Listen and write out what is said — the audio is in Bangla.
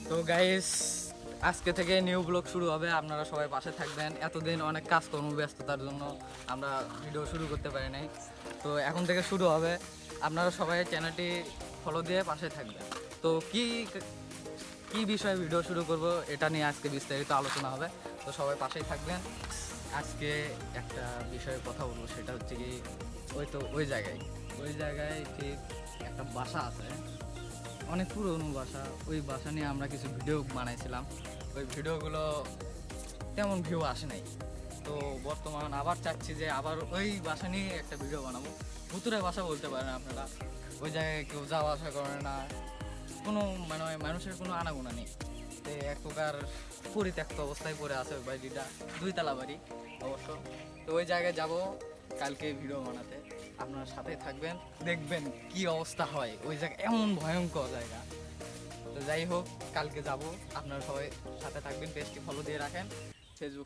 তো গাইস, আজকে থেকে নিউ ব্লগ শুরু হবে, আপনারা সবাই পাশে থাকবেন। এতদিন অনেক কাজকর্ম ব্যস্ততার জন্য আমরা ভিডিও শুরু করতে পারি নাই, তো এখন থেকে শুরু হবে। আপনারা সবাই চ্যানেলটি ফলো দিয়ে পাশে থাকবেন। তো কি কি বিষয়ে ভিডিও শুরু করব এটা নিয়ে আজকে বিস্তারিত আলোচনা হবে, তো সবাই পাশেই থাকবেন। আজকে একটা বিষয়ে কথা বলবো, সেটা হচ্ছে কি ওই জায়গায় ঠিক একটা বাসা আছে, অনেক পুরনো বাসা। ওই বাসা নিয়ে আমরা কিছু ভিডিও বানাইছিলাম, ওই ভিডিওগুলো তেমন ভিউ আসে নাই। তো বর্তমান আবার চাচ্ছি যে আবার ওই বাসা নিয়ে একটা ভিডিও বানাবো। ভুতুরে বাসা বলতে পারেন আপনারা। ওই জায়গায় কেউ যাওয়া আসা করে না, কোনো মানে মানুষের কোনো আনাগোনা নেই। তো এক প্রকার পরিত্যক্ত অবস্থায় পড়ে আছে ওই বাড়িটা, 2 তলা বাড়ি অবশ্য। তো ওই জায়গায় যাব কালকে ভিডিও বানাতে, আপনারা সাথে থাকবেন, দেখবেন কি অবস্থা হয় ওই জায়গা, এমন ভয়ঙ্কর জায়গা। তো যাই হোক, কালকে যাব, আপনারা সবাই সাথে থাকবেন, পেজটি ফলো দিয়ে রাখেন, ফেসবুক